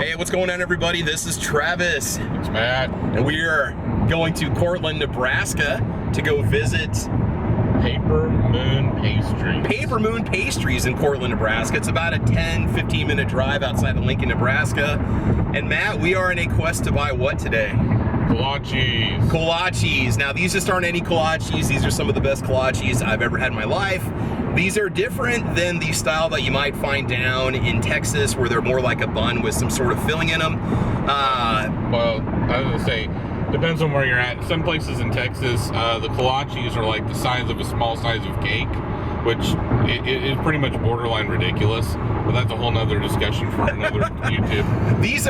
Hey, what's going on, everybody? This is Travis. It's Matt. And we are going to Cortland, Nebraska to go visit Paper Moon Pastries. Paper Moon Pastries in Cortland, Nebraska. It's about a 10-15 minute drive outside of Lincoln, Nebraska. And Matt, we are in a quest to buy what today? Kolaches. Kolaches. Now, these just aren't any kolaches. These are some of the best kolaches I've ever had in my life. These are different than the style that you might find down in Texas, where they're more like a bun with some sort of filling in them. Well, I was going to say, depends on where you're at. Some places in Texas, the kolaches are like the size of a small size of cake, which is pretty much borderline ridiculous. But that's a whole nother discussion for another YouTube. These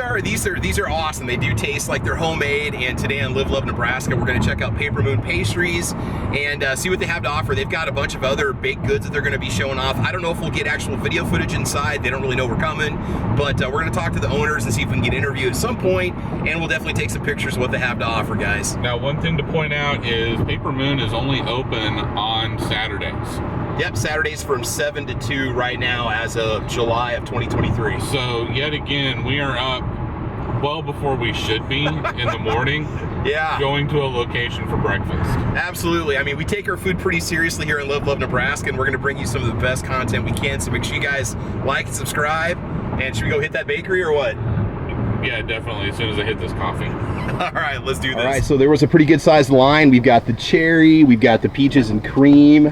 are awesome. They do taste like they're homemade. And today on Live Love Nebraska, we're going to check out Paper Moon Pastries and see what they have to offer. They've got a bunch of other baked goods that they're going to be showing off. I don't know if we'll get actual video footage inside. They don't really know we're coming, but we're going to talk to the owners and see if we can get interviewed at some point. And we'll definitely take some pictures of what they have to offer, guys. Now, one thing to point out is Paper Moon is only open on Saturdays. Yep, Saturdays from 7 to 2 right now as of July of 2023. So, yet again, we are up well before we should be in the morning. Yeah. Going to a location for breakfast. Absolutely. I mean, we take our food pretty seriously here in Live Love Nebraska, and we're going to bring you some of the best content we can. So make sure you guys like and subscribe. And should we go hit that bakery or what? Yeah, definitely, as soon as I hit this coffee. All right, let's do this. All right, so there was a pretty good sized line. We've got the cherry, we've got the peaches and cream.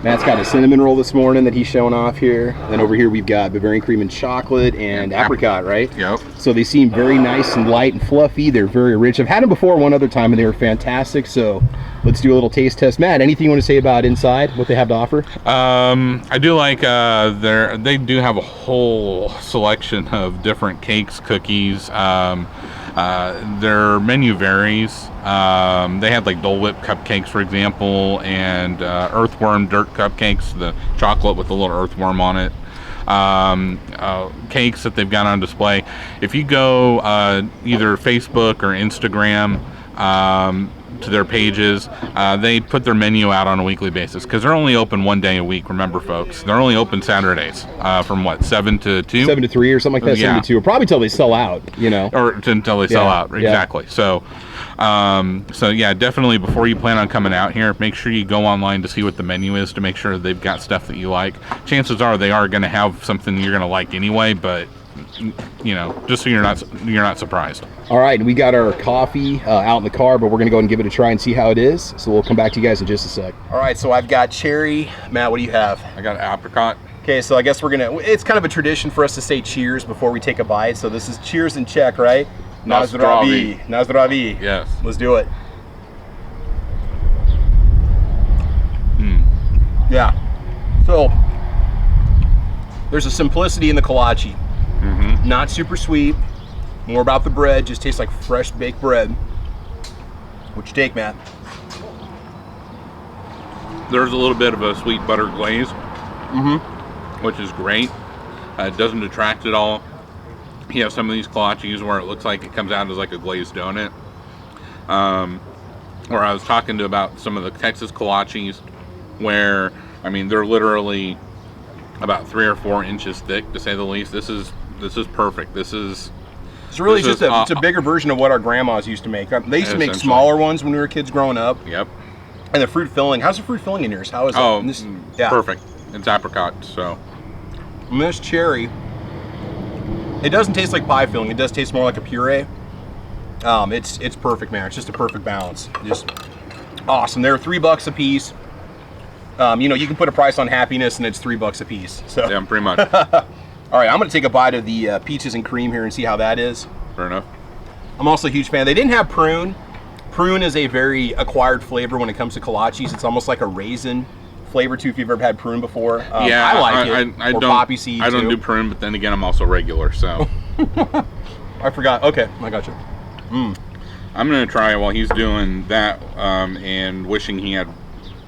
Matt's got a cinnamon roll this morning that he's showing off here. And then over here we've got Bavarian cream and chocolate and apricot, right? Yep. So they seem very nice and light and fluffy. They're very rich. I've had them before one other time and they were fantastic. So let's do a little taste test. Matt, anything you want to say about inside, what they have to offer? I do like they do have a whole selection of different cakes, cookies. Their menu varies. They had like Dole Whip cupcakes, for example, and earthworm dirt cupcakes, the chocolate with a little earthworm on it. Cakes that they've got on display. If you go either Facebook or Instagram to their pages, they put their menu out on a weekly basis because they're only open one day a week. Remember, folks, they're only open Saturdays from what, 7 to 2? 7 to 3 or something like that. Yeah. 7 to 2, or probably till they sell out, you know. Or until they sell out, exactly. Yeah. So yeah, definitely before you plan on coming out here, make sure you go online to see what the menu is to make sure they've got stuff that you like. Chances are they are going to have something you're going to like anyway, but you know, just so you're not surprised. All right, and we got our coffee out in the car, but we're going to go and give it a try and see how it is. So we'll come back to you guys in just a sec. All right, so I've got cherry. Matt, what do you have? I got apricot. Okay, so I guess it's kind of a tradition for us to say cheers before we take a bite. So this is cheers in Czech, right? Na zdraví. Na zdraví. Yes. Let's do it. Yeah. So there's a simplicity in the kolache. Mm-hmm. Not super sweet. More about the bread. Just tastes like fresh baked bread. What you take, Matt? There's a little bit of a sweet butter glaze, Mm-hmm. which is great. It doesn't detract at all. You have some of these kolaches where it looks like it comes out as like a glazed donut. Or I was talking about some of the Texas kolaches where, I mean, they're literally about 3 or 4 inches thick, to say the least. This is perfect. It's really just it's a bigger version of what our grandmas used to make. They used to make smaller ones when we were kids growing up. Yep. And the fruit filling. How's the fruit filling in yours? How is it? Perfect. It's apricot, so. And this cherry, it doesn't taste like pie filling. It does taste more like a puree. It's perfect, man. It's just a perfect balance. Just awesome. They're $3 a piece. You know, you can put a price on happiness, and it's $3 a piece. So Yeah, pretty much. All right, I'm gonna take a bite of the peaches and cream here and see how that is. Fair enough. I'm also a huge fan. They didn't have prune. Prune is a very acquired flavor when it comes to kolaches. It's almost like a raisin flavor too. If you've ever had prune before, Yeah, I like it. I or don't. poppy seed I don't too. do prune, but then again, I'm also regular, so. I forgot. Okay, I got you. I'm gonna try while he's doing that, and wishing he had,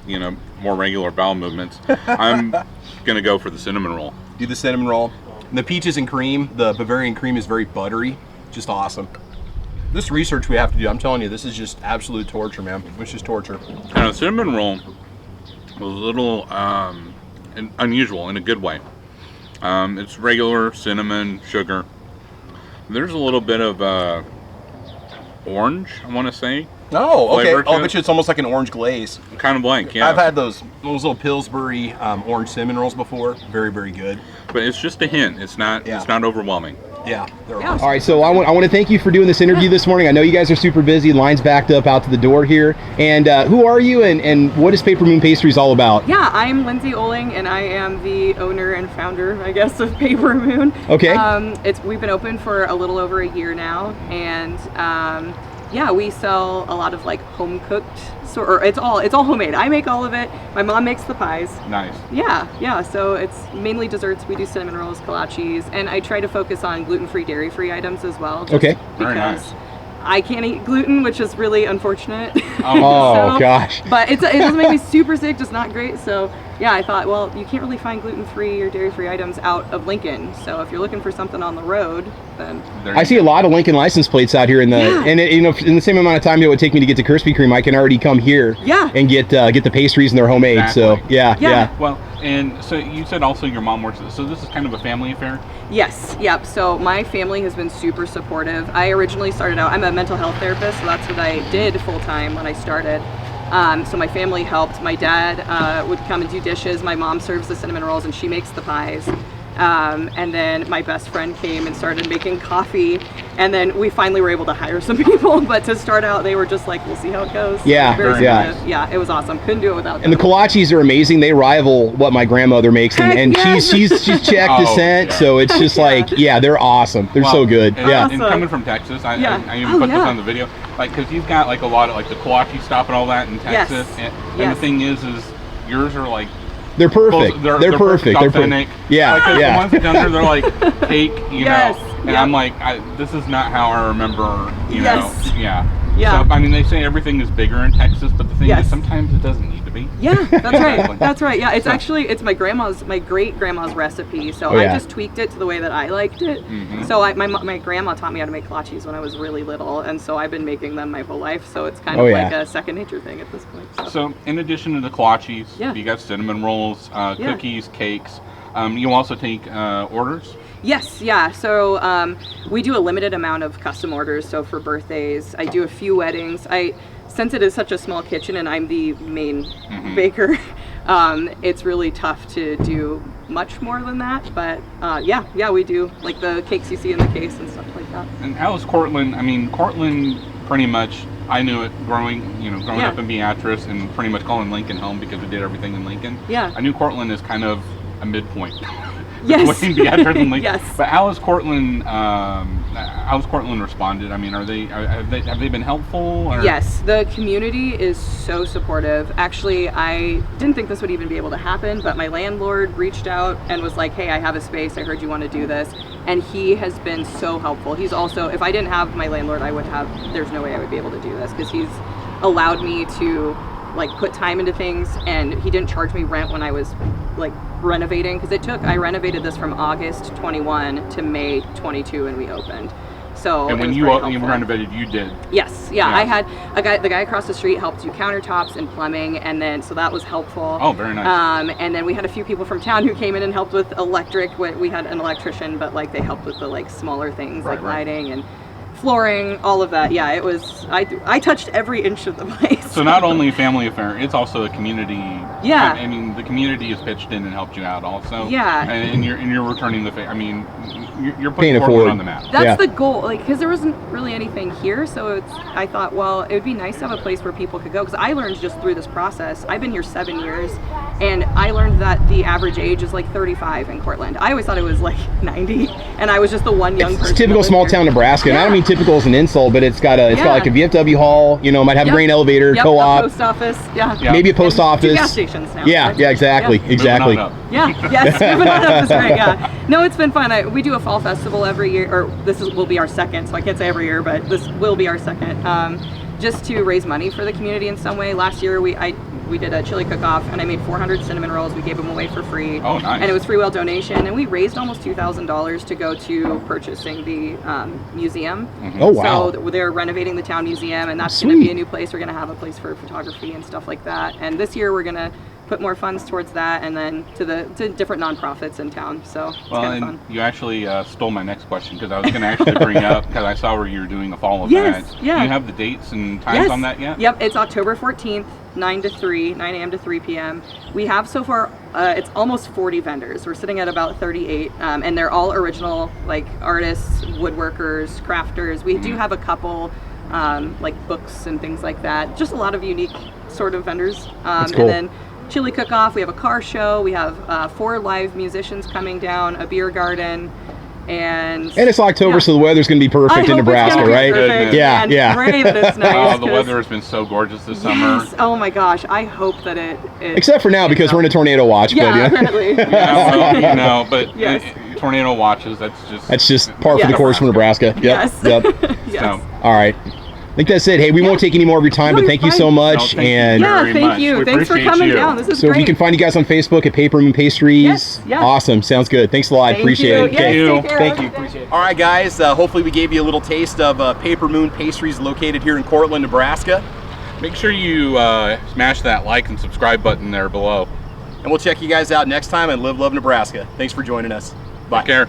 you know, more regular bowel movements. I'm gonna go for the cinnamon roll. Do the cinnamon roll. And the peaches and cream, the Bavarian cream is very buttery. Just awesome. This research we have to do, I'm telling you, this is just absolute torture, man. It's just torture. And the cinnamon roll was a little unusual in a good way. It's regular cinnamon, sugar. There's a little bit of orange, I want to say. Oh, okay. Flavor to Oh, I it. bet you it's almost like an orange glaze. Kind of like, yeah. I've had those little Pillsbury orange cinnamon rolls before. Very, very good. But it's just a hint. It's not. Yeah. It's not overwhelming. Yeah, they're Yeah. awesome. All right, so I want to thank you for doing this interview this morning. I know you guys are super busy. Line's backed up out to the door here. And who are you, and what is Paper Moon Pastries all about? Yeah, I'm Lindsey Oelling, and I am the owner and founder, I guess, of Paper Moon. Okay. We've been open for a little over a year now, and yeah, we sell a lot of like home cooked. Or it's all homemade. I make all of it. My mom makes the pies. Nice. Yeah. So it's mainly desserts. We do cinnamon rolls, kolaches, and I try to focus on gluten-free, dairy-free items as well. just Okay. Very because nice. I can't eat gluten, which is really unfortunate. Oh, gosh. But it doesn't make me super sick, just not great. So yeah, I thought, well, you can't really find gluten-free or dairy-free items out of Lincoln. So if you're looking for something on the road, then There I you see a lot of Lincoln license plates out here in the, Yeah. and in the same amount of time it would take me to get to Krispy Kreme, I can already come here Yeah. and get the pastries, and they're homemade. So Exactly. yeah. Yeah. Well, and so you said also your mom works. So this is kind of a family affair. yes, yep. So my family has been super supportive. I originally started out, I'm a mental health therapist, so that's what I did full-time when I started. So my family helped. My dad would come and do dishes. My mom serves the cinnamon rolls and she makes the pies. And then my best friend came and started making coffee. And then we finally were able to hire some people. But to start out, they were just like, we'll see how it goes. Yeah, Very yeah. supportive. Yeah, it was awesome. Couldn't do it without them. And the kolaches are amazing. They rival what my grandmother makes, and, Heck and yes. she's Czech Oh, descent, yeah. so it's just Yeah. like, yeah, they're awesome. They're Well, so good. And, Yeah. and coming from Texas, I Yeah. even Oh, put this yeah. on the video, like, because you've got like a lot of like the kolache stop and all that in Yes. Texas, and Yes. the thing is yours are like They're perfect. They're perfect. They're authentic. perfect. Yeah, Like, 'cause yeah. the ones that down there, they're like cake, you Yes, know. And yep. I'm like, this is not how I remember, you Yes. know. Yeah. Yeah. So, I mean, they say everything is bigger in Texas, but the thing Yes. is, sometimes it doesn't need to be. Yeah, that's Exactly. right. That's right. Yeah, it's So- actually my great grandma's recipe. So Oh, I yeah. just tweaked it to the way that I liked it. Mhm. So my grandma taught me how to make kolaches when I was really little, and so I've been making them my whole life. So it's kind Oh, of yeah. like a second nature thing at this point. So, in addition to the kolaches, Yeah. you got cinnamon rolls, Yeah. cookies, cakes. You also take orders. Yes, yeah. So we do a limited amount of custom orders. So for birthdays, I do a few weddings. Since it is such a small kitchen and I'm the main baker, it's really tough to do much more than that. But yeah, we do like the cakes you see in the case and stuff like that. And how is Cortland? I mean, Cortland pretty much. I knew it growing Yeah. up in Beatrice and pretty much calling Lincoln home because we did everything in Lincoln. Yeah. I knew Cortland is kind of a midpoint. Yes. Between Beatrice and Lincoln. Yes. But how has Cortland? How's Cortland responded? I mean, have they been helpful? Or? Yes, the community is so supportive. Actually, I didn't think this would even be able to happen, but my landlord reached out and was like, hey, I have a space. I heard you want to do this. And he has been so helpful. He's also, if I didn't have my landlord, there's no way I would be able to do this because he's allowed me to like put time into things, and he didn't charge me rent when I was like renovating because I renovated this from August 21 to May 22 and we opened. So And it when was you very helpful. renovated, you did. Yes, yeah. Yeah. I had the guy across the street helped do countertops and plumbing, and then so that was helpful. Oh, very nice. And then we had a few people from town who came in and helped with electric. We had an electrician, but like they helped with the like smaller things like Right. lighting and flooring, all of that. Yeah, it was. I touched every inch of the place. So not only a family affair, it's also a community. Yeah. I mean, the community has pitched in and helped you out also. Yeah. And you're returning the favor. I mean, you're Paying putting it Cortland forward. on the map. That's Yeah. the goal, like, because there wasn't really anything here, so I thought, well, it would be nice to have a place where people could go, because I learned just through this process. I've been here 7 years, and I learned that the average age is like 35 in Cortland. I always thought it was like 90, and I was just the one young person. It's typical that lived small here. town Nebraska, and I don't mean typical as an insult, but it's got Yeah. like a VFW hall. Might have a Yep. grain elevator, Yep, co-op, a post office, yeah. Yeah. maybe a post And office. two gas stations now. Yeah, right? yeah, exactly, Yeah. exactly. Moving on up. Yeah, yes, moving on up is great, yeah. No, it's been fun. We do a fall festival every year, or will be our second, so I can't say every year, but this will be our second, just to raise money for the community in some way. Last year, we did a chili cook-off, and I made 400 cinnamon rolls. We gave them away for free. Oh, nice. And it was free will donation, and we raised almost $2,000 to go to purchasing the museum. Oh, wow. So they're renovating the town museum, and that's going to Sweet. be a new place. We're going to have a place for photography and stuff like that. And this year we're going to put more funds towards that, and then to different nonprofits in town. So it's Well, kind of and fun. you actually stole my next question, because I was going to actually bring up, because I saw where you were doing a fall Yes, event. yeah. Do you have the dates and times on that yet? Yep, it's October 14th, 9 a.m. to 3 p.m. We have so far, it's almost 40 vendors. We're sitting at about 38, and they're all original, like artists, woodworkers, crafters. We do have a couple, like books and things like that. Just a lot of unique sort of vendors. That's cool. And then chili cook-off, we have a car show, we have 4 live musicians coming down, a beer garden, and it's October, yeah. so the weather's going to be perfect I in hope it's Nebraska, gonna be right? perfect, Yeah, and yeah. pray that it's nice. The 'cause- weather has been so gorgeous this summer. Yes. Oh my gosh, I hope that it Except for now, because we're in a tornado watch. yeah, But, apparently. Yeah, well, but Yes. tornado watches, that's just par for the Yes. course for Nebraska. Yep. Yes. Yep. Yes. So, All right. I think that's it. Hey, we won't take any more of your time, No, but you're thank you so fine. much. No, thank you. And Yeah, very thank much. you. We Thanks for appreciate coming you. down. This is so great. we can find you guys on Facebook at Paper Moon Pastries. Yes, yeah. Awesome. Sounds good. Thanks a lot. Thank Appreciate you. it. Yes, you. take care. Thank Have a you. good day. Appreciate it. All right, guys. Hopefully we gave you a little taste of Paper Moon Pastries located here in Cortland, Nebraska. make sure you smash that like and subscribe button there below. And we'll check you guys out next time on Live Love Nebraska. Thanks for joining us. Bye. Take care.